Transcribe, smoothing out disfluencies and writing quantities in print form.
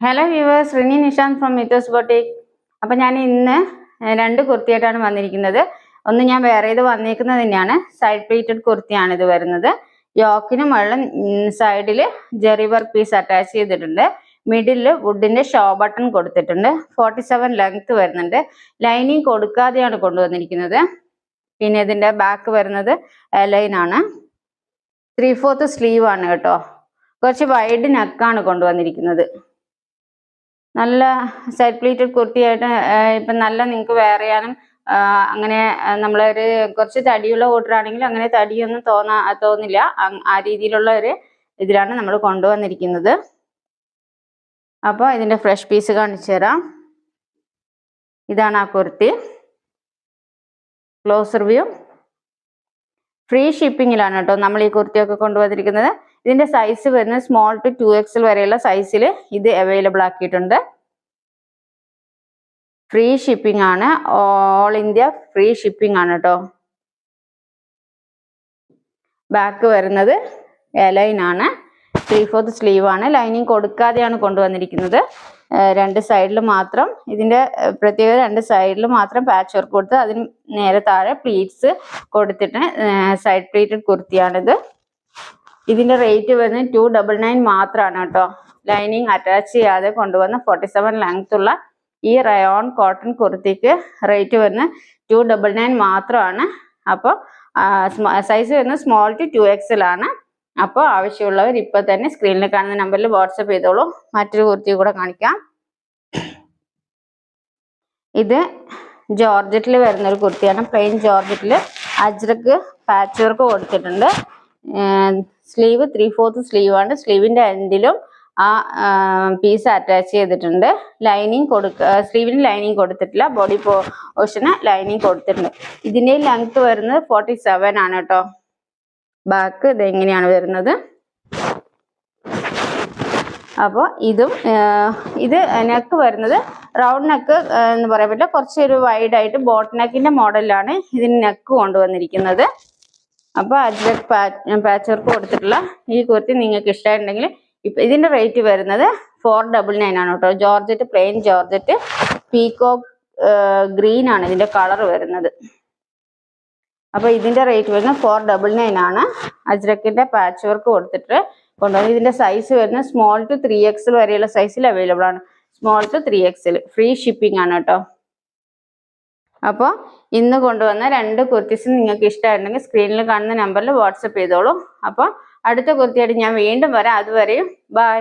Hello viewers, Rini Nishanth from Mythos boutique. അപ്പം ഞാൻ ഇന്ന് രണ്ട് കുർത്തിയായിട്ടാണ് വന്നിരിക്കുന്നത്. ഒന്ന് ഞാൻ വേറെ ഇത് വന്നിരിക്കുന്നത് തന്നെയാണ്, സൈഡ് പ്ലീറ്റഡ് കുർത്തിയാണ് ഇത് വരുന്നത്. യോക്കിന് മുകളിൽ സൈഡിൽ ജെറി വർക്ക് പീസ് അറ്റാച്ച് ചെയ്തിട്ടുണ്ട്. മിഡില് വുഡിന്റെ ഷോ ബട്ടൺ കൊടുത്തിട്ടുണ്ട്. 47 ലെങ്ത് വരുന്നുണ്ട്. ലൈനിങ് കൊടുക്കാതെയാണ് കൊണ്ടുവന്നിരിക്കുന്നത്. പിന്നെ ഇതിന്റെ ബാക്ക് വരുന്നത് ലൈൻ ആണ്. 3/4 സ്ലീവ് ആണ് കേട്ടോ. കുറച്ച് വൈഡ് നെക്കാണ് കൊണ്ടുവന്നിരിക്കുന്നത്. നല്ല സൈഡ് പ്ലീറ്റഡ് കുർത്തിയായിട്ട് ഇപ്പം നല്ല നിങ്ങൾക്ക് വെയർ ചെയ്യാനും അങ്ങനെ നമ്മളൊരു കുറച്ച് തടിയുള്ള ഓർഡറാണെങ്കിൽ അങ്ങനെ തടിയൊന്നും തോന്നില്ല. ആ രീതിയിലുള്ള ഒരു ഇതിലാണ് നമ്മൾ കൊണ്ടുവന്നിരിക്കുന്നത്. അപ്പോൾ ഇതിൻ്റെ ഫ്രഷ് പീസ് കാണിച്ചു തരാം. ഇതാണ് ആ കുർത്തി. Closer view. ഫ്രീ ഷിപ്പിങ്ങിലാണ് കേട്ടോ നമ്മൾ ഈ കുർത്തിയൊക്കെ കൊണ്ടുവന്നിരിക്കുന്നത്. ഇതിന്റെ സൈസ് വരുന്നത് സ്മോൾ ടു 2XL വരെയുള്ള സൈസിൽ ഇത് അവൈലബിൾ ആക്കിയിട്ടുണ്ട്. ഫ്രീ ഷിപ്പിംഗ് ആണ്, ഓൾ ഇന്ത്യ ഫ്രീ ഷിപ്പിംഗ് ആണ് കേട്ടോ. ബാക്ക് വരുന്നത് ലൈൻ ആണ്. 3/4 സ്ലീവ് ആണ്. ലൈനിങ് കൊടുക്കാതെയാണ് കൊണ്ടുവന്നിരിക്കുന്നത്. രണ്ട് സൈഡിൽ മാത്രം ഇതിന്റെ പ്രത്യേകത, രണ്ട് സൈഡിൽ മാത്രം പാച്ച് വർക്ക് കൊടുത്ത് അതിന് നേരെ താഴെ പ്ലീറ്റ്സ് കൊടുത്തിട്ട് സൈഡ് പ്ലീറ്റഡ് കുർത്തിയാണിത്. ഇതിന്റെ റേറ്റ് വരുന്നത് 299 മാത്രമാണ് കേട്ടോ. ലൈനിങ് അറ്റാച്ച് ചെയ്യാതെ കൊണ്ടുവന്ന 47 ലെങ്ത് ഉള്ള ഈ റയോൺ കോട്ടൺ കുർത്തിക്ക് റേറ്റ് വരുന്നത് 299 മാത്രമാണ്. അപ്പോൾ സൈസ് വരുന്നത് സ്മോൾ ടു 2XL ആണ്. അപ്പോൾ ആവശ്യമുള്ളവർ ഇപ്പൊ തന്നെ സ്ക്രീനിൽ കാണുന്ന നമ്പറിൽ വാട്സപ്പ് ചെയ്തോളൂ. മറ്റൊരു കുർത്തി കൂടെ കാണിക്കാം. ഇത് ജോർജറ്റിൽ വരുന്ന ഒരു കുർത്തിയാണ്. പ്ലെയിൻ ജോർജറ്റിൽ അജ്രക്ക് പാച്ച് വർക്ക് കൊടുത്തിട്ടുണ്ട്. സ്ലീവ് 3/4 സ്ലീവ് ആണ്. സ്ലീവിന്റെ എൻഡിലും ആ പീസ് അറ്റാച്ച് ചെയ്തിട്ടുണ്ട്. ലൈനിങ് സ്ലീവിന് ലൈനിങ് കൊടുത്തിട്ടില്ല. ബോഡി പോർഷന് ലൈനിങ് കൊടുത്തിട്ടുണ്ട്. ഇതിന്റെ ലെങ്ത് വരുന്നത് 47 ആണ് കേട്ടോ. ബാക്ക് ഇത് എങ്ങനെയാണ് വരുന്നത്. അപ്പോൾ ഇത് നെക്ക് വരുന്നത് റൗണ്ട് നെക്ക് എന്ന് പറയാൻ പറ്റില്ല, കുറച്ചൊരു വൈഡ് ആയിട്ട് ബോട്ട് നെക്കിന്റെ മോഡലിലാണ് ഇതിന് നെക്ക് കൊണ്ടുവന്നിരിക്കുന്നത്. അപ്പോൾ അജ്രക് പാച്ച് വർക്ക് കൊടുത്തിട്ടുള്ള ഈ കുർത്തി നിങ്ങൾക്ക് ഇഷ്ടമായിട്ടുണ്ടെങ്കിൽ ഇതിന്റെ റേറ്റ് വരുന്നത് 499 ആണ് കേട്ടോ. Georgette, plain georgette, peacock green ആണ് ഇതിന്റെ കളർ വരുന്നത്. അപ്പോൾ ഇതിന്റെ റേറ്റ് വരുന്നത് 499 ആണ്. അജ്രക്കിന്റെ പാച്ച് വർക്ക് കൊടുത്തിട്ട് കൊണ്ടുവന്നത്. ഇതിന്റെ സൈസ് വരുന്നത് സ്മോൾ ടു 3XL വരെയുള്ള സൈസിൽ അവൈലബിൾ ആണ്. Small to 3XL free shipping ആണ് കേട്ടോ. അപ്പോൾ ഇന്ന് കൊണ്ടുവന്ന രണ്ട് കുർത്തീസ് നിങ്ങൾക്ക് ഇഷ്ടമായിട്ടുണ്ടെങ്കിൽ സ്ക്രീനിൽ കാണുന്ന നമ്പറിൽ വാട്സപ്പ് ചെയ്തോളൂ. അപ്പോൾ അടുത്ത കുർത്തിയായിട്ട് ഞാൻ വീണ്ടും വരാം. അതുവരെയും ബൈ.